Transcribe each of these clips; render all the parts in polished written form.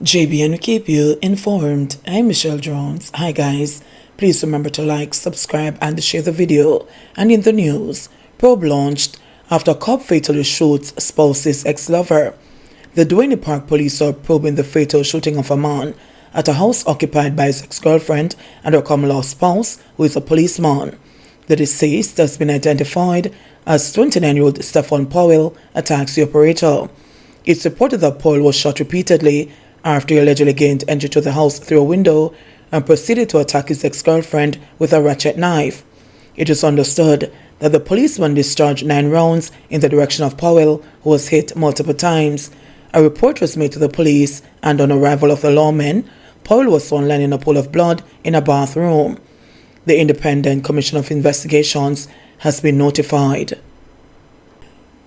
JBNN will keep you informed. I'm Michelle Jones. Hi guys, please remember to like, subscribe and share the video. And in the news, probe launched after cop fatally shoots spouse's ex-lover. The Duane Park police are probing the fatal shooting of a man at a house occupied by his ex-girlfriend and her common-law spouse, who is a policeman. The deceased has been identified as 29-year-old Stephen Powell, a taxi operator. It's reported that Powell was shot repeatedly after he allegedly gained entry to the house through a window and proceeded to attack his ex-girlfriend with a ratchet knife. It is understood that the policeman discharged 9 rounds in the direction of Powell, who was hit multiple times. A report was made to the police, and on arrival of the lawmen, Powell was found lying in a pool of blood in a bathroom. The Independent Commission of Investigations has been notified.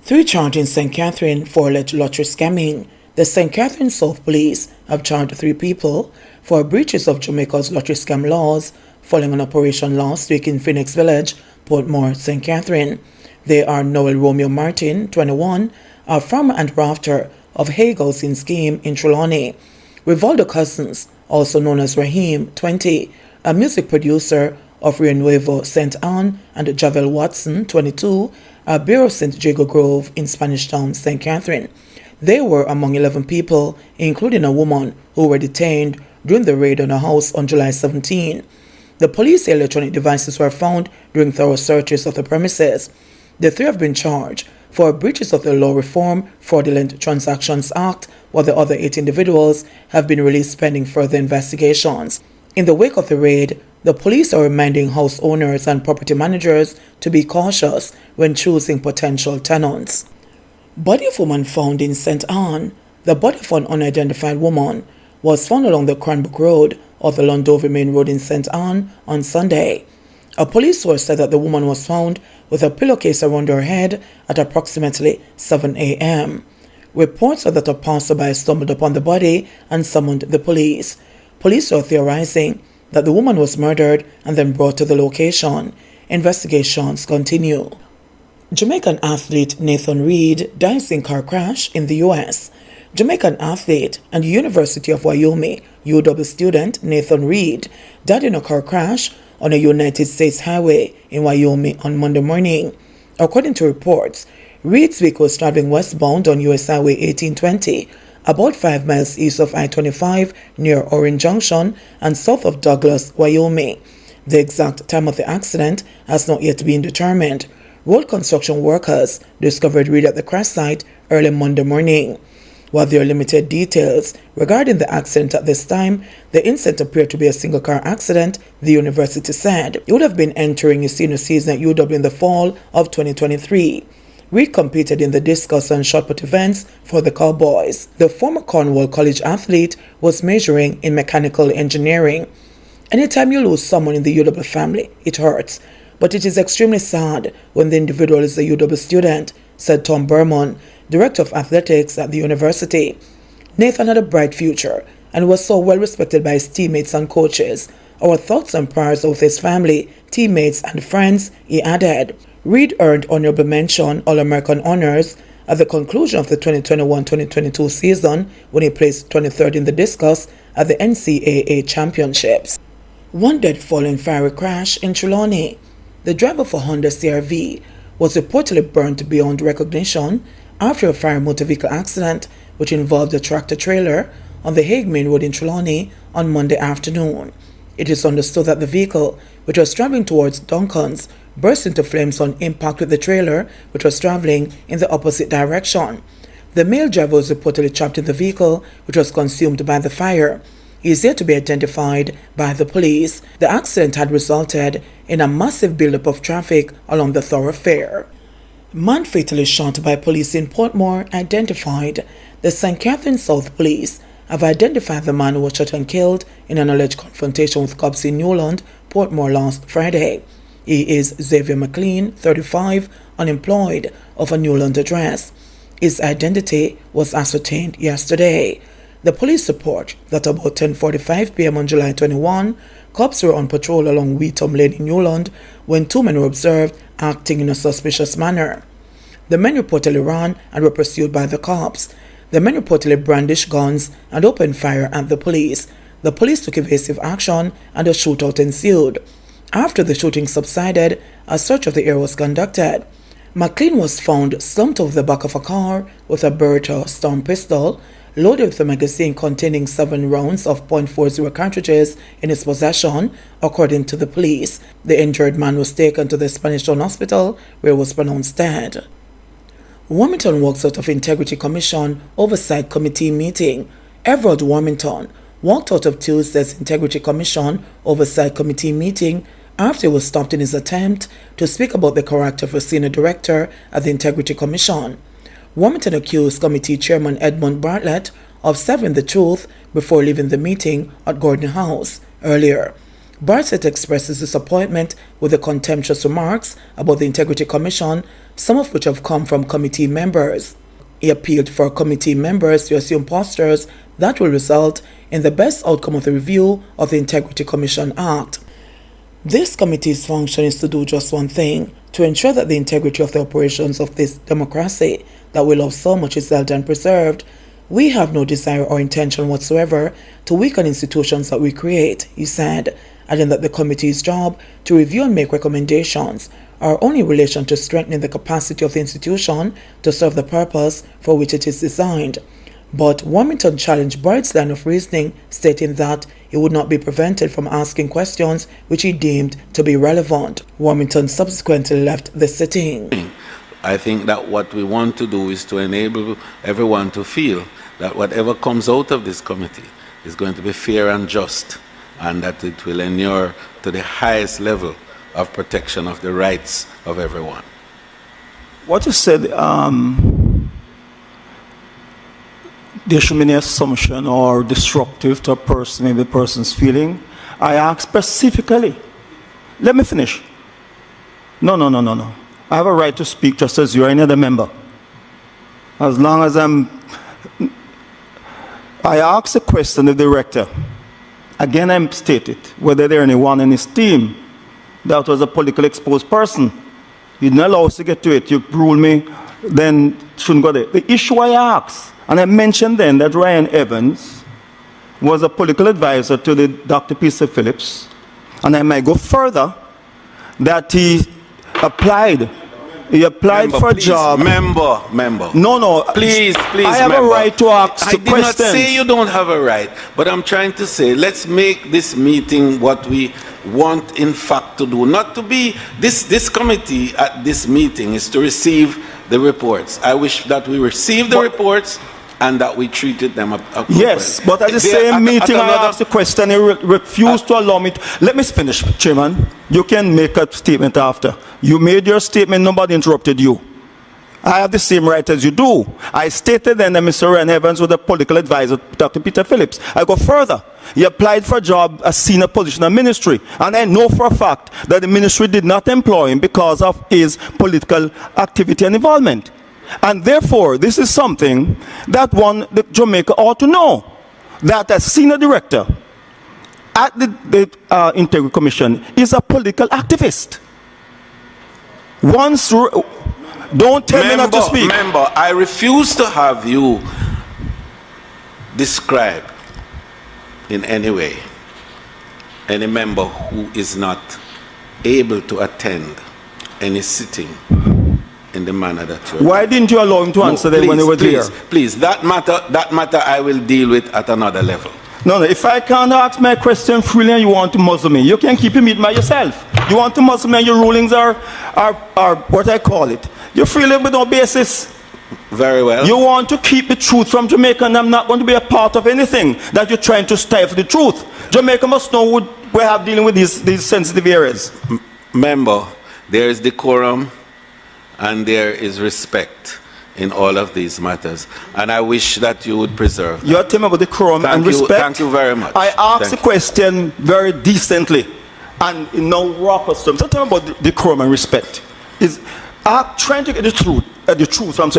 3 charged in St. Catherine for alleged lottery scamming. The St. Catherine South Police have charged 3 people for breaches of Jamaica's lottery scam laws following an operation last week in Phoenix Village, Portmore, St. Catherine. They are Noel Romeo Martin, 21, a farmer and rafter of Hagel's in Scheme in Trelawney. Rivaldo Cousins, also known as Raheem, 20, a music producer of Rio Nuevo, St. Anne, and Javel Watson, 22, a bearer of St. Jago Grove in Spanish Town, St. Catherine. They were among 11 people, including a woman, who were detained during the raid on a house on July 17. The police electronic devices were found during thorough searches of the premises. The 3 have been charged for breaches of the Law Reform Fraudulent Transactions Act, while the other 8 individuals have been released pending further investigations. In the wake of the raid, the police are reminding house owners and property managers to be cautious when choosing potential tenants. Body of woman found in St. Anne. The body of an unidentified woman was found along the Cranbrook Road or the Landover Main Road in St. Anne on Sunday. A police source said that the woman was found with a pillowcase around her head at approximately 7 a.m. Reports are that a passerby stumbled upon the body and summoned the police. Police are theorizing that the woman was murdered and then brought to the location. Investigations continue. Jamaican athlete Nathan Reed dies in car crash in the U.S. Jamaican athlete and University of Wyoming UW student Nathan Reed died in a car crash on a United States highway in Wyoming on Monday morning. According to reports, Reed's vehicle was traveling westbound on US Highway 1820, about 5 miles east of I-25 near Orange Junction and south of Douglas, Wyoming. The exact time of the accident has not yet been determined. Road construction workers discovered Reed at the crash site early Monday morning. While there are limited details regarding the accident at this time, the incident appeared to be a single-car accident, the university said. He would have been entering his senior season at UW in the fall of 2023. Reed competed in the discus and shot put events for the Cowboys. The former Cornwall College athlete was majoring in mechanical engineering. Anytime you lose someone in the UW family, it hurts. But it is extremely sad when the individual is a UW student, said Tom Berman, Director of Athletics at the university. Nathan had a bright future and was so well respected by his teammates and coaches. Our thoughts and prayers are with his family, teammates, and friends, he added. Reed earned honorable mention All-American honors at the conclusion of the 2021-2022 season when he placed 23rd in the discus at the NCAA Championships. 1 dead following fiery crash in Trelawney. The driver for Honda CR-V was reportedly burned beyond recognition after a fire motor vehicle accident which involved a tractor-trailer on the Hague Main Road in Trelawney on Monday afternoon. It is understood that the vehicle, which was traveling towards Duncan's, burst into flames on impact with the trailer, which was traveling in the opposite direction. The male driver was reportedly trapped in the vehicle, which was consumed by the fire. He is yet to be identified by the police. The accident had resulted in a massive buildup of traffic along the thoroughfare. Man fatally shot by police in Portmore identified. The St. Catherine South Police have identified the man who was shot and killed in an alleged confrontation with cops in Newland, Portmore last Friday. He is Xavier McLean, 35, unemployed, of a Newland address. His identity was ascertained yesterday. The police report that about 10:45 p.m. on July 21, cops were on patrol along Wheatham Lane in Newland when 2 men were observed acting in a suspicious manner. The men reportedly ran and were pursued by the cops. The men reportedly brandished guns and opened fire at the police. The police took evasive action and a shootout ensued. After the shooting subsided, a search of the area was conducted. McLean was found slumped over the back of a car with a Beretta Storm pistol, loaded with a magazine containing 7 rounds of .40 cartridges in his possession, according to the police. The injured man was taken to the Spanish Town Hospital, where he was pronounced dead. Warmington walks out of Integrity Commission Oversight Committee meeting. Everard Warmington walked out of Tuesday's Integrity Commission Oversight Committee meeting after he was stopped in his attempt to speak about the character of a senior director at the Integrity Commission. Warmington accused Committee Chairman Edmund Bartlett of saying the truth before leaving the meeting at Gordon House earlier. Bartlett expressed his disappointment with the contemptuous remarks about the Integrity Commission, some of which have come from committee members. He appealed for committee members to assume postures that will result in the best outcome of the review of the Integrity Commission Act. This committee's function is to do just one thing: to ensure that the integrity of the operations of this democracy that we love so much is held and preserved. We have no desire or intention whatsoever to weaken institutions that we create, he said, adding that the committee's job to review and make recommendations are only in relation to strengthening the capacity of the institution to serve the purpose for which it is designed. But Warmington challenged Barrett's line of reasoning, stating that he would not be prevented from asking questions which he deemed to be relevant. Warmington subsequently left the sitting. I think that what we want to do is to enable everyone to feel that whatever comes out of this committee is going to be fair and just, and that it will inure to the highest level of protection of the rights of everyone. What you said, there should be an assumption or disruptive to a person, maybe the person's feeling. I asked specifically. Let me finish. No. I have a right to speak just as you are any other member. As long as I asked the question of the director. Again, I'm stated whether there anyone in his team that was a politically exposed person. You didn't allow us to get to it. You ruled me, then shouldn't go there. The issue I asked, and I mentioned then that Ryan Evans was a political advisor to the Dr. Peter Phillips, and I might go further, that he applied member, for a job. Member. No. Please, I have member. A right to ask the questions. I did not say you don't have a right, but I'm trying to say, let's make this meeting what we want in fact to do. Not to be, this committee at this meeting is to receive the reports. I wish that we receive the reports and that we treated them appropriately. Yes, but at the same meeting I asked the question, he refused to allow me to. Let me finish, Chairman. You can make a statement after. You made your statement, nobody interrupted you. I have the same right as you do. I stated then that Mr. Ryan Evans was a political advisor to Dr. Peter Phillips. I go further. He applied for a job, a senior position in ministry. And I know for a fact that the ministry did not employ him because of his political activity and involvement. And therefore, this is something that the Jamaica ought to know, that a senior director at the Integrity Commission is a political activist. Don't tell me not to speak. Member, I refuse to have you describe in any way any member who is not able to attend any sitting in the manner that you're Why didn't you allow him to answer them when they were there? Please, that matter I will deal with at another level. No, if I can't ask my question freely and you want to muzzle me, you can keep your meat by yourself. You want to muzzle me and your rulings are what I call it. You freely with no basis. Very well. You want to keep the truth from Jamaica, and I'm not going to be a part of anything that you're trying to stifle the truth. Jamaica must know what we have dealing with these sensitive areas. Member, there is decorum and there is respect in all of these matters, and I wish that you would preserve that. You're telling me about decorum and respect. Thank you very much. I asked the question very decently and in no raw customs. Don't tell me about decorum and respect. I'm trying to get the truth.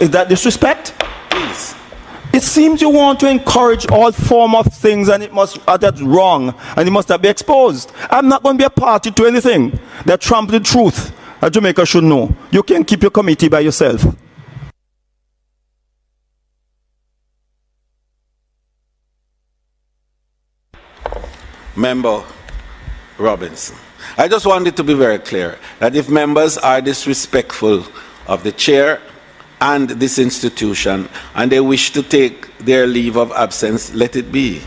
Is that disrespect? Please. It seems you want to encourage all form of things, and that's wrong, and it must not be exposed. I'm not going to be a party to anything that trumps the truth. Jamaica should know. You can keep your committee by yourself. Member Robinson. I just want it to be very clear that if members are disrespectful of the chair and this institution and they wish to take their leave of absence, let it be.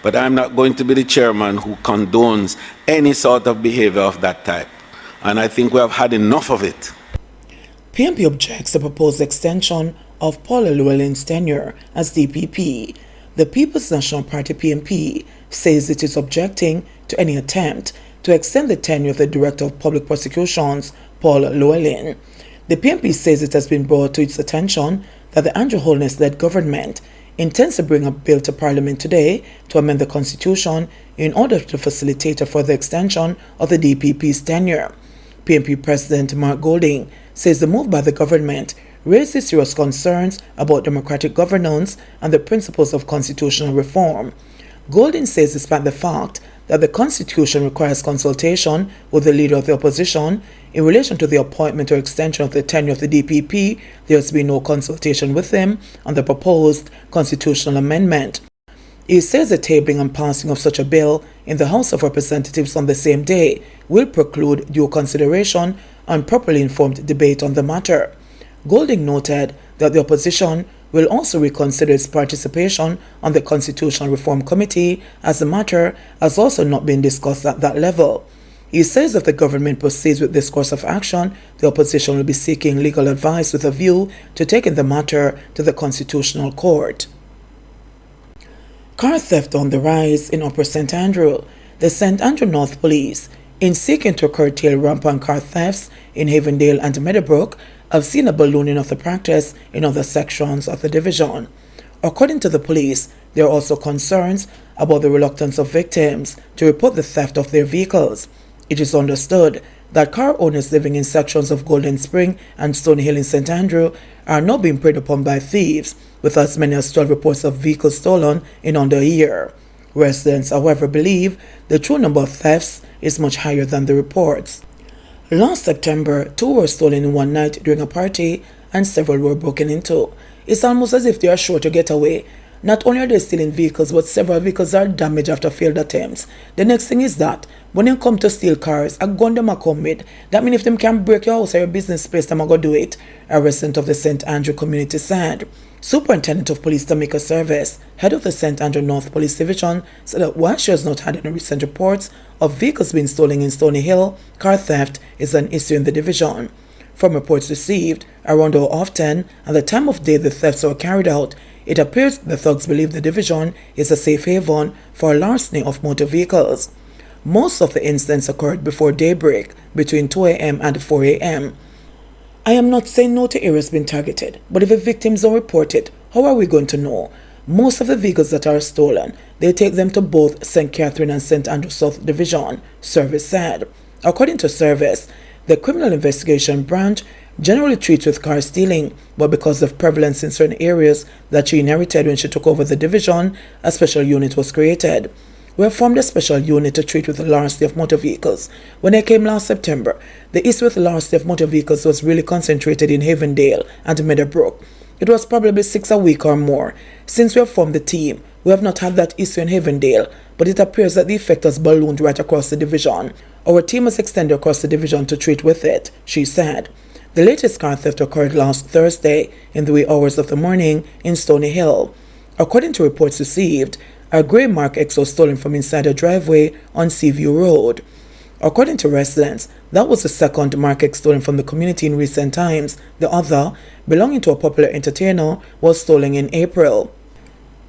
But I'm not going to be the chairman who condones any sort of behavior of that type. And I think we have had enough of it. PNP objects the proposed extension of Paula Llewellyn's tenure as DPP. The People's National Party PNP says it is objecting to any attempt to extend the tenure of the Director of Public Prosecutions, Paula Llewellyn. The PNP says it has been brought to its attention that the Andrew Holness-led government intends to bring a bill to Parliament today to amend the Constitution in order to facilitate a further extension of the DPP's tenure. PNP President Mark Golding says the move by the government raises serious concerns about democratic governance and the principles of constitutional reform. Golding says despite the fact that the Constitution requires consultation with the leader of the opposition in relation to the appointment or extension of the tenure of the DPP, there has been no consultation with him on the proposed constitutional amendment. He says the tabling and passing of such a bill in the House of Representatives on the same day will preclude due consideration and properly informed debate on the matter. Golding noted that the opposition will also reconsider its participation on the Constitutional Reform Committee as the matter has also not been discussed at that level. He says if the government proceeds with this course of action, the opposition will be seeking legal advice with a view to taking the matter to the Constitutional Court. Car theft on the rise in Upper St. Andrew. The St. Andrew North Police, in seeking to curtail rampant car thefts in Havendale and Meadowbrook, have seen a ballooning of the practice in other sections of the division. According to the police, there are also concerns about the reluctance of victims to report the theft of their vehicles. It is understood that car owners living in sections of Golden Spring and Stony Hill in St. Andrew are now being preyed upon by thieves, with as many as 12 reports of vehicles stolen in under a year. Residents, however, believe the true number of thefts is much higher than the reports. Last September, 2 were stolen in one night during a party and several were broken into. It's almost as if they are sure to get away. Not only are they stealing vehicles, but several vehicles are damaged after failed attempts. The next thing is that when they come to steal cars, a gun them a come with. That means if them can break your house or your business place, them a go do it, a resident of the St. Andrew community said. Superintendent of Police Jamaica Service, head of the St. Andrew North Police Division, said that while she has not had any recent reports of vehicles being stolen in Stony Hill, car theft is an issue in the division. From reports received, around how often and the time of day the thefts were carried out, it appears the thugs believe the division is a safe haven for larceny of motor vehicles. Most of the incidents occurred before daybreak, between 2 a.m. and 4 a.m. I am not saying no to areas being targeted, but if the victims don't report it, how are we going to know? Most of the vehicles that are stolen, they take them to both St. Catherine and St. Andrew South Division, Service said. According to Service, the Criminal Investigation Branch generally treats with car stealing, but because of prevalence in certain areas that she inherited when she took over the division, a special unit was created. We have formed a special unit to treat with the larceny of motor vehicles. When I came last September, the issue with the larceny of motor vehicles was really concentrated in Havendale and Meadowbrook. It was probably 6 a week or more. Since we have formed the team, we have not had that issue in Havendale, but it appears that the effect has ballooned right across the division. Our team has extended across the division to treat with it, she said. The latest car theft occurred last Thursday in the wee hours of the morning in Stony Hill. According to reports received, a grey Mark X was stolen from inside a driveway on Seaview Road. According to residents, that was the second Mark X stolen from the community in recent times. The other, belonging to a popular entertainer, was stolen in April.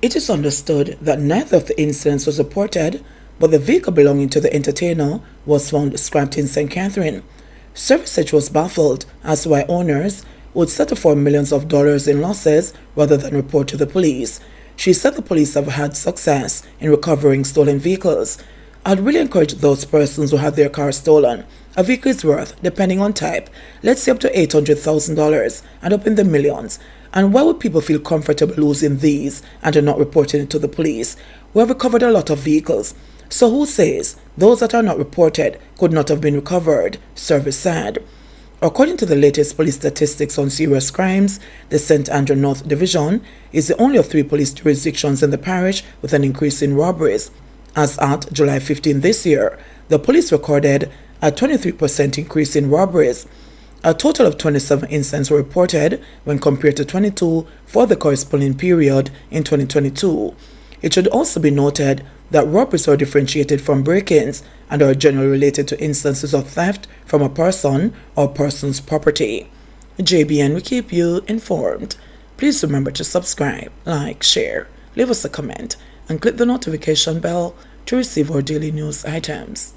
It is understood that neither of the incidents was reported, but the vehicle belonging to the entertainer was found scrapped in St. Catherine. Service Edge was baffled as to why owners would settle for millions of dollars in losses rather than report to the police. She said the police have had success in recovering stolen vehicles. I'd really encourage those persons who have their cars stolen. A vehicle is worth, depending on type, let's say up to $800,000 and up in the millions. And why would people feel comfortable losing these and are not reporting it to the police? We have recovered a lot of vehicles. So who says those that are not reported could not have been recovered? Service said. According to the latest police statistics on serious crimes, the St. Andrew North Division is the only of 3 police jurisdictions in the parish with an increase in robberies. As at July 15 this year, the police recorded a 23% increase in robberies. A total of 27 incidents were reported when compared to 22 for the corresponding period in 2022. It should also be noted that robberies are differentiated from break-ins and are generally related to instances of theft from a person or person's property. JBN will keep you informed. Please remember to subscribe, like, share, leave us a comment, and click the notification bell to receive our daily news items.